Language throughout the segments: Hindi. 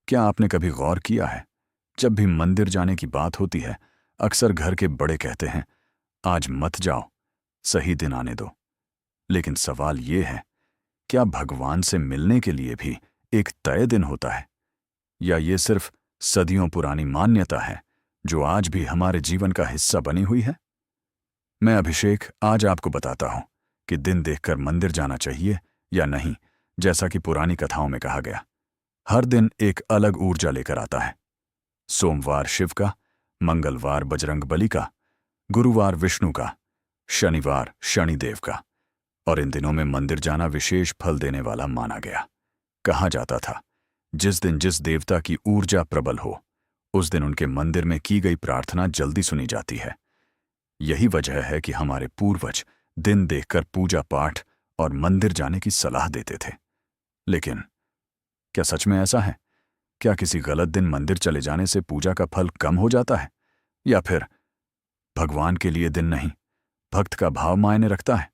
क्या आपने कभी गौर किया है, जब भी मंदिर जाने की बात होती है, अक्सर घर के बड़े कहते हैं, आज मत जाओ, सही दिन आने दो। लेकिन सवाल ये है, क्या भगवान से मिलने के लिए भी एक तय दिन होता है, या ये सिर्फ सदियों पुरानी मान्यता है जो आज भी हमारे जीवन का हिस्सा बनी हुई है? मैं अभिषेक आज आपको बताता हूं कि दिन देखकर मंदिर जाना चाहिए या नहीं। जैसा कि पुरानी कथाओं में कहा गया, हर दिन एक अलग ऊर्जा लेकर आता है। सोमवार शिव का, मंगलवार बजरंगबली का, गुरुवार विष्णु का, शनिवार शनिदेव का। और इन दिनों में मंदिर जाना विशेष फल देने वाला माना गया। कहा जाता था, जिस दिन जिस देवता की ऊर्जा प्रबल हो, उस दिन उनके मंदिर में की गई प्रार्थना जल्दी सुनी जाती है। यही वजह है कि हमारे पूर्वज दिन देखकर पूजा पाठ और मंदिर जाने की सलाह देते थे। लेकिन क्या सच में ऐसा है? क्या किसी गलत दिन मंदिर चले जाने से पूजा का फल कम हो जाता है, या फिर भगवान के लिए दिन नहीं, भक्त का भाव मायने रखता है?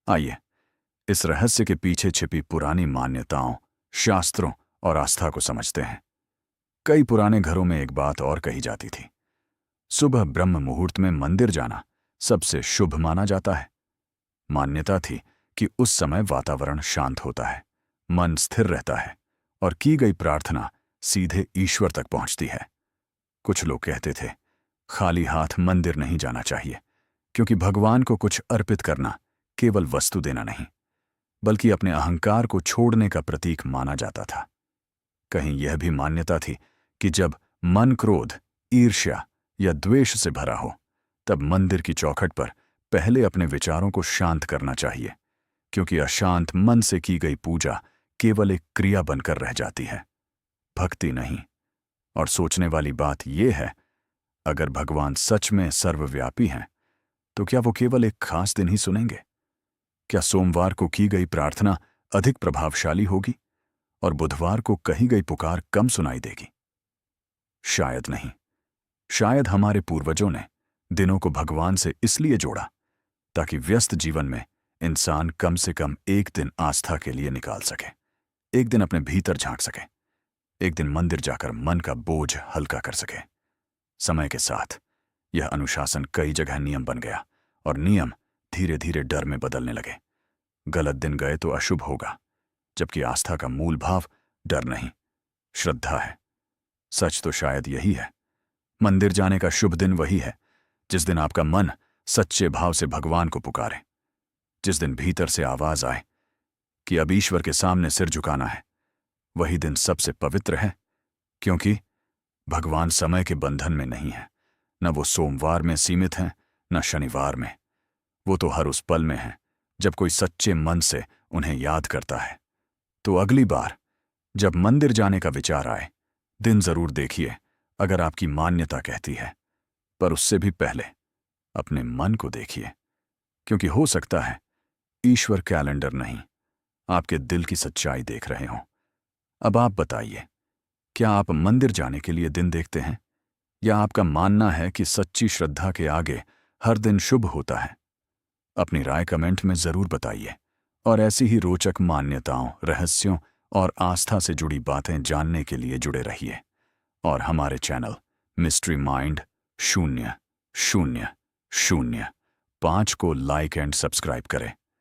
आइए इस रहस्य के पीछे छिपी पुरानी मान्यताओं, शास्त्रों और आस्था को समझते हैं। कई पुराने घरों में एक बात और कही जाती थी, सुबह ब्रह्म मुहूर्त में मंदिर जाना सबसे शुभ माना जाता है। मान्यता थी कि उस समय वातावरण शांत होता है, मन स्थिर रहता है और की गई प्रार्थना सीधे ईश्वर तक पहुंचती है। कुछ लोग कहते थे, खाली हाथ मंदिर नहीं जाना चाहिए, क्योंकि भगवान को कुछ अर्पित करना केवल वस्तु देना नहीं, बल्कि अपने अहंकार को छोड़ने का प्रतीक माना जाता था। कहीं यह भी मान्यता थी कि जब मन क्रोध, ईर्ष्या या द्वेष से भरा हो, तब मंदिर की चौखट पर पहले अपने विचारों को शांत करना चाहिए, क्योंकि अशांत मन से की गई पूजा केवल एक क्रिया बनकर रह जाती है, भक्ति नहीं। और सोचने वाली बात यह है, अगर भगवान सच में सर्वव्यापी हैं, तो क्या वो केवल एक खास दिन ही सुनेंगे? क्या सोमवार को की गई प्रार्थना अधिक प्रभावशाली होगी और बुधवार को कही गई पुकार कम सुनाई देगी? शायद नहीं। शायद हमारे पूर्वजों ने दिनों को भगवान से इसलिए जोड़ा ताकि व्यस्त जीवन में इंसान कम से कम एक दिन आस्था के लिए निकाल सके, एक दिन अपने भीतर झांक सके, एक दिन मंदिर जाकर मन का बोझ हल्का कर सके। समय के साथ यह अनुशासन कई जगह नियम बन गया और नियम धीरे धीरे डर में बदलने लगे। गलत दिन गए तो अशुभ होगा, जबकि आस्था का मूल भाव डर नहीं, श्रद्धा है। सच तो शायद यही है, मंदिर जाने का शुभ दिन वही है जिस दिन आपका मन सच्चे भाव से भगवान को पुकारे, जिस दिन भीतर से आवाज आए कि अब ईश्वर के सामने सिर झुकाना है। वही दिन सबसे पवित्र है, क्योंकि भगवान समय के बंधन में नहीं है। न वो सोमवार में सीमित हैं, न शनिवार में। वो तो हर उस पल में हैं जब कोई सच्चे मन से उन्हें याद करता है। तो अगली बार जब मंदिर जाने का विचार आए, दिन जरूर देखिए अगर आपकी मान्यता कहती है, पर उससे भी पहले अपने मन को देखिए, क्योंकि हो सकता है ईश्वर कैलेंडर नहीं, आपके दिल की सच्चाई देख रहे हों। अब आप बताइए, क्या आप मंदिर जाने के लिए दिन देखते हैं, या आपका मानना है कि सच्ची श्रद्धा के आगे हर दिन शुभ होता है? अपनी राय कमेंट में जरूर बताइए, और ऐसी ही रोचक मान्यताओं, रहस्यों और आस्था से जुड़ी बातें जानने के लिए जुड़े रहिए। और हमारे चैनल मिस्ट्री माइंड 00005 को लाइक एंड सब्सक्राइब करें।